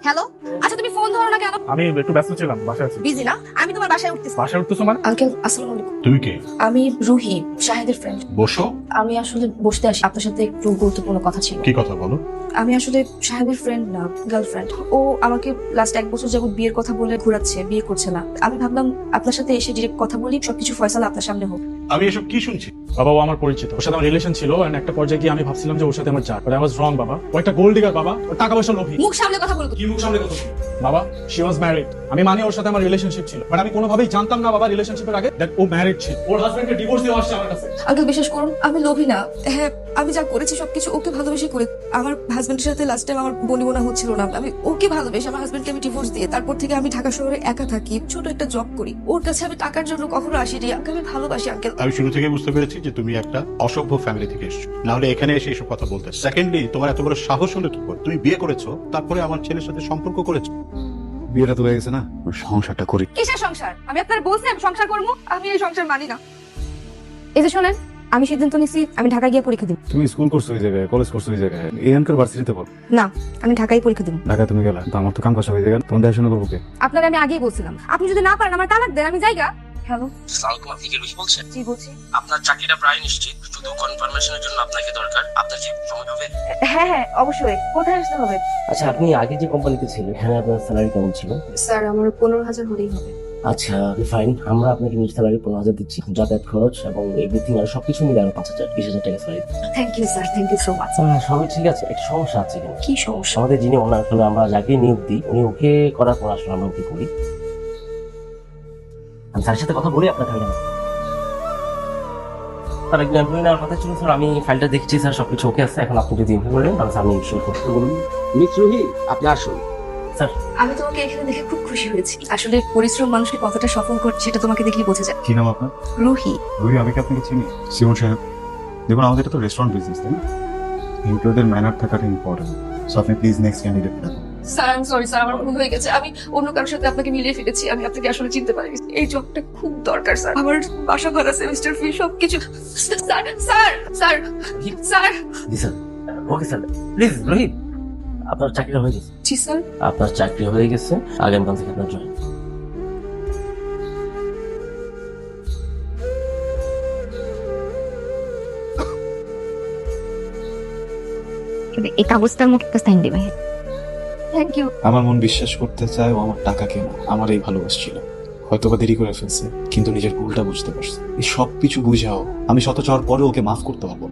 Hello, আচ্ছা তুমি phone ধরো না কেন? আমি একটু ব্যস্ত ছিলাম, বাসায় আছি। বিজি না? আমি তোমার বাসায় উঠতেছি। বাসায় উঠতেছো মানে? আঙ্কেল আসসালামু আলাইকুম। তুমি কে? আমি রুহি, শাহিদের ফ্রেন্ড। বসো। আমি আসলে বসতে আসি, আপনার সাথে একটু গুরুত্বপূর্ণ কথা ছিল। কি কথা বলো? আমি আসলে শাহিদের ফ্রেন্ড না, গার্লফ্রেন্ড। ও আমাকে লাস্ট 1 বছর যাবত বিয়ের কথা বলে ঘোরাচ্ছে, বিয়ে করছে না। আমি ভাবলাম আপনার সাথে এসে ডিরেক্ট কথা বলি, সবকিছু ফয়সালা আপনার সামনে হোক। আমি এসব কি শুনছি? বাবা, ও আমার পরিচিত, ওর সাথে আমার রিলেশন ছিল। এন্ড একটা পর্যায়ে গিয়ে আমি ভাবছিলাম যে ওর সাথে আমার যাক, বাট আই ওয়াজ রং বাবা। ও একটা গোল্ড ডিগার বাবা, ও টাকা পয়সা লোভী। মুখ সামলে কথা বলবো। কি মুখ সামনে কথা বলি? বাবা, শি ওয়াজ ম্যারিড। আমি মানি ওর সাথে আমার রিলেশনশিপ ছিল, বাট আমি কোনোভাবেই জানতাম না বাবা রিলেশনশিপের আগে দ্যাট ও ম্যারিড ছিল। ওর হাজবেন্ডকে ডিভোর্স দিয়ে আসছে আমার কাছে। আঙ্কেল বিশ্বাস করুন, আমি লোভী না। হ্যাঁ, আমি যা করেছি সবকিছু ওকে ভালোবেসে করে। আমার হাজবেন্ডের সাথে লাস্ট টাইম আমার বনিবনা হচ্ছিল না। আমি ওকে ভালোবেসে আমার হাজবেন্ডকে আমি ডিভোর্স দিয়ে তারপর থেকে আমি ঢাকা শহরে একা থাকি, ছোট একটা জব করি। ওর কাছে আমি টাকার জন্য কখনো আসিনি। ওকে আমি ভালোবাসি আঙ্কেল। আমি শুরু থেকে বুঝতে পেরেছি যে তুমি একটা অসভ্য ফ্যামিলি থেকে এসেছো, না হলে এখানে এসে এসব কথা বলতে। সেকেন্ডলি, তোমার এত বড় সাহস হলো কি করে? তুমি বিয়ে করেছো, তারপরে আমার ছেলের সাথে সম্পর্ক করেছো। বিয়েটা তো হয়ে গেছে না, সংসারটা করি। কিসের সংসার? আমি আপনার বলছি আমি সংসার করবো। আমি এই সংসার মানি না। এই যে শোনেন, আমি সিদ্ধান্ত নিছি আমি ঢাকা গিয়ে পরীক্ষা দিব। তুমি স্কুল করছো ওই জায়গায়, কলেজ করছো ওই জায়গায়, এখানকার ভার্সিটিতে পড়ো। না, আমি ঢাকায় পরীক্ষা দিব। ঢাকায় তুমি গেলা তো আমার তো কাম কাজ হয়ে গেল, তোমার দেখাশোনা করবো কে? আপনাকে আমি আগেই বলছিলাম, আপনি যদি না পারেন আমার তালাক দেন, আমি যাইগা। হ্যালো, সালাম, আপনি কি রুহি বলছেন? জি বলছি। আপনার চাকরিটা প্রায় নিশ্চিত, শুধু কনফার্মেশনের জন্য আপনাকে দরকার। আপনার কি সময় হবে? হ্যাঁ হ্যাঁ, অবশ্যই। কোথায় আসতে হবে? আচ্ছা, আপনি আগে যে কোম্পানিতে ছিলেন, এখানে আপনার স্যালারি কেমন ছিল? স্যার, আমার 15,000 হলেই হবে। আচ্ছা, ফাইন। আমরা আপনাকে নিজ স্যালারি 15,000 দিচ্ছি, যাতায়াত খরচ এবং এভরিথিং আর সবকিছু মিলে আরো 5,000, 20,000 টাকা salary. Thank you sir, thank you so much. সবই ঠিক আছে, একটা সমস্যা আছে কিন্তু। কি সমস্যা? আমাদের যিনি ওনার, আসলে আমরা যাকে নিয়োগ দিই উনি ওকে করার পর আসলে আমরা ওকে করি। আমি স্যারের সাথে কথা বলি আপনার থাকলে স্যার, একজন এমপ্লয়ি নেওয়ার কথা ছিল স্যার। আমি ফাইলটা দেখছি স্যার, সবকিছু ওকে আছে। এখন আপনি যদি ইনফর্ম করেন তাহলে স্যার আমি শুরু করতে বলুন। মিস রুহি, আপনি আসুন। স্যার, আমি তোমাকে এখানে দেখে খুব খুশি হয়েছি। আসলে পরিশ্রম মানুষকে কতটা সফল করে সেটা তোমাকে দেখলেই বোঝা যায়। কি নাম আপনার? রুহি। রবি, আমি কি আপনাকে চিনি? সিমন সাহেব, দেখুন আমাদের এটা তো রেস্টুরেন্ট বিজনেস, তাই না? এমপ্লয়ীদের ম্যানার থাকাটা ইম্পর্টেন্ট। সো আপনি প্লিজ নেক্সট ক্যান্ডিডেট ডাকুন। স্যার, আমি সরি স্যার, আমার ভুল হয়ে গেছে। আমি অন্য কারোর সাথে আপনাকে মিলিয়ে ফেলেছি। আমি আপনাকে আসলে চিনতে পারিনি। এই জবটা খুব দরকার স্যার। আমার বাসা ভাড়া, সেমিস্টার ফি সবকিছু। Sir sir sir sir. G sir. Okay sir, please Rohit, আপনার চাকরি হয়ে গেছে। জি স্যার। আপনার চাকরি হয়ে গেছে, আগামীকাল থেকে আপনার জয়েন। এই কাগজটা আমাকে একটা সাইন দেবে। Thank you. আমার মন বিশ্বাস করতে চায় ও আমার টাকা কেনা, আমার এই ভালোবাসছিল। হয়তো বা দেরি করে ফেলছে, কিন্তু নিজের ভুলটা বুঝতে পারছে। এই সব কিছু বুঝাও আমি শত চাওয়ার পরে ওকে মাফ করতে পারবো না।